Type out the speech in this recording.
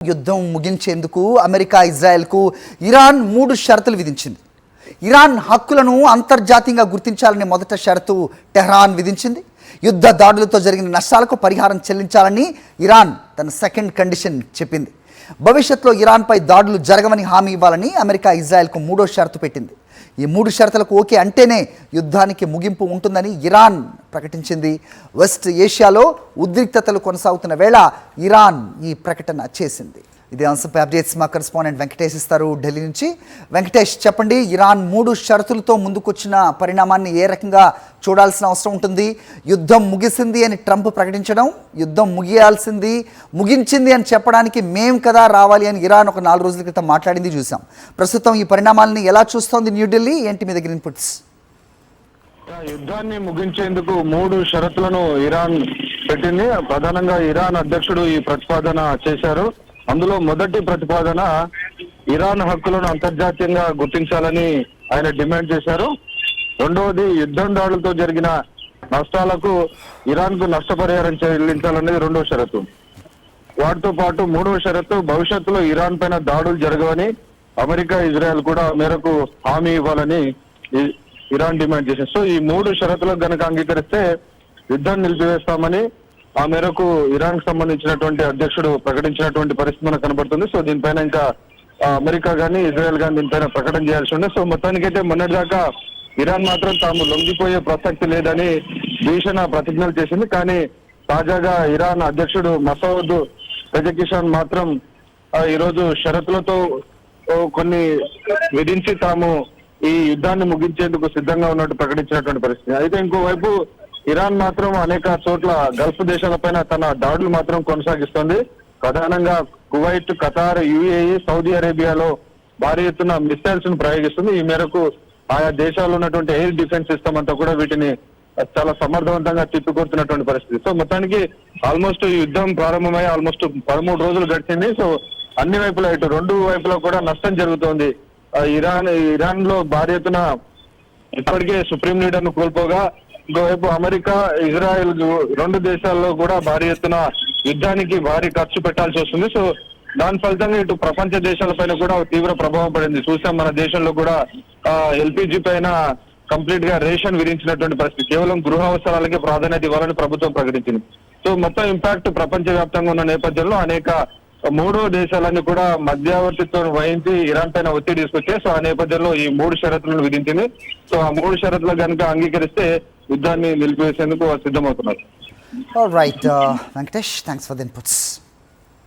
యుద్ధం ముగించేందుకు America ఇజ్రాయెల్కు Iran 3 షరతులు విధించింది. ఇరాన్ హక్కులను అంతర్జాతీయంగా గుర్తించాలని మొదట షరతు టెహ్రాన్ విధించింది. యుద్ధ దాడులతో జరిగిన నష్టాలకు పరిహారం చెల్లించాలని ఇరాన్ తన సెకండ్ కండిషన్ చెప్పింది. భవిష్యత్తులో ఇరాన్పై దాడులు జరగవని హామీ ఇవ్వాలని అమెరికా ఇజ్రాయెల్కు 3వ షరతు పెట్టింది. ఈ 3 షరతులకు ఓకే అంటేనే యుద్ధానికి ముగింపు ఉంటుందని ఇరాన్ ప్రకటించింది. వెస్ట్ ఏషియాలో ఉద్రిక్తతలు కొనసాగుతున్న వేళ ఇరాన్ ఈ ప్రకటన చేసింది. ఇదే అంశంపై అప్డేట్స్ మా కరెస్పాండెంట్ వెంకటేష్ ఇస్తారు ఢిల్లీ నుంచి. వెంకటేష్, చెప్పండి, ఇరాన్ 3 షరతులతో ముందుకొచ్చిన పరిణామాన్ని ఏ రకంగా చూడాల్సిన అవసరం ఉంటుంది? యుద్ధం ముగిసింది అని ట్రంప్ ప్రకటించడం, యుద్ధం ముగించింది అని చెప్పడానికి మేం కదా రావాలి అని ఇరాన్ ఒక 4 రోజుల క్రితం మాట్లాడింది చూసాం. ప్రస్తుతం ఈ పరిణామాలని ఎలా చూస్తోంది న్యూఢిల్లీ? ఏంటి మీ దగ్గర ఇన్పుట్స్? యుద్ధాన్ని ముగించేందుకు 3 షరతులను ఇరాన్ పెట్టింది. ప్రధానంగా ఇరాన్ అధ్యక్షుడు ఈ ప్రతిపాదన చేశారు. అందులో మొదటి ప్రతిపాదన ఇరాన్ హక్కులను అంతర్జాతీయంగా గుర్తించాలని ఆయన డిమాండ్ చేశారు. రెండవది, యుద్ధం దాడులతో జరిగిన నష్టాలకు ఇరాన్ కు నష్టపరిహారం చెల్లించాలనేది 2వ షరతు. వాటితో పాటు 3వ షరతు, భవిష్యత్తులో ఇరాన్ పైన దాడులు జరగవని అమెరికా ఇజ్రాయెల్ కూడా మేరకు హామీ ఇవ్వాలని ఇరాన్ డిమాండ్ చేశారు. సో ఈ 3 షరతులకు గనక అంగీకరిస్తే యుద్ధాన్ని నిలిపివేస్తామని ఆ మేరకు ఇరాన్ కు సంబంధించినటువంటి అధ్యక్షుడు ప్రకటించినటువంటి పరిస్థితి మనకు కనబడుతుంది. సో దీనిపైన ఇంకా అమెరికా గానీ ఇజ్రాయెల్ గానీ దీనిపైన ప్రకటన చేయాల్సి ఉంది. సో మొత్తానికైతే మొన్నటిదాకా ఇరాన్ మాత్రం తాము లొంగిపోయే ప్రసక్తి లేదని భీషణ ప్రతిజ్ఞలు చేసింది. కానీ తాజాగా ఇరాన్ అధ్యక్షుడు మసౌద్ పెజకిషాన్ మాత్రం ఈరోజు షరతులతో కొన్ని విధించి తాము ఈ యుద్ధాన్ని ముగించేందుకు సిద్ధంగా ఉన్నట్టు ప్రకటించినటువంటి పరిస్థితి. అయితే ఇంకోవైపు ఇరాన్ మాత్రం అనేక చోట్ల గల్ఫ్ దేశాలపైన తన దాడులు మాత్రం కొనసాగిస్తోంది. ప్రధానంగా కువైట్, ఖతార్, యుఏఈ, సౌదీ అరేబియాలో భారీ ఎత్తున మిసైల్స్ ను ప్రయోగిస్తుంది. ఈ మేరకు ఆయా దేశాల్లో ఉన్నటువంటి ఎయిర్ డిఫెన్స్ సిస్టమ్ అంతా కూడా వీటిని చాలా సమర్థవంతంగా తిప్పికొడుతున్నటువంటి పరిస్థితి. సో మొత్తానికి ఆల్మోస్ట్ యుద్ధం ప్రారంభమై ఆల్మోస్ట్ 13 రోజులు గడిచింది. సో అన్ని వైపులా, ఇటు 2 వైపులా కూడా నష్టం జరుగుతోంది. ఇరాన్ లో భారీ ఎత్తున ఇప్పటికే సుప్రీం లీడర్ ను కోల్పోగా, ఇంకోవైపు అమెరికా, ఇజ్రాయెల్ 2 దేశాల్లో కూడా భారీ ఎత్తున యుద్ధానికి భారీ ఖర్చు పెట్టాల్సి వస్తుంది. సో దాని ఫలితంగా ఇటు ప్రపంచ దేశాలపైన కూడా తీవ్ర ప్రభావం పడింది. చూసాం, మన దేశంలో కూడా ఎల్పిజి పైన కంప్లీట్ గా రేషన్ విధించినటువంటి పరిస్థితి. కేవలం గృహ అవసరాలకే ప్రాధాన్యత ఇవ్వాలని ప్రభుత్వం ప్రకటించింది. సో మొత్తం ఇంపాక్ట్ ప్రపంచ వ్యాప్తంగా ఉన్న నేపథ్యంలో అనేక 3 దేశాలన్నీ కూడా మధ్యవర్తిత్వం వహించి ఇరాన్ పైన ఒత్తిడి తీసుకొచ్చాయి. సో ఆ నేపథ్యంలో ఈ 3 షరతులను విధించింది. సో ఆ 3 షరతులు కనుక అంగీకరిస్తే యుద్ధాన్ని నిలిపివేసేందుకు సిద్ధమవుతున్నారు. All right, Venkatesh, thanks for the inputs.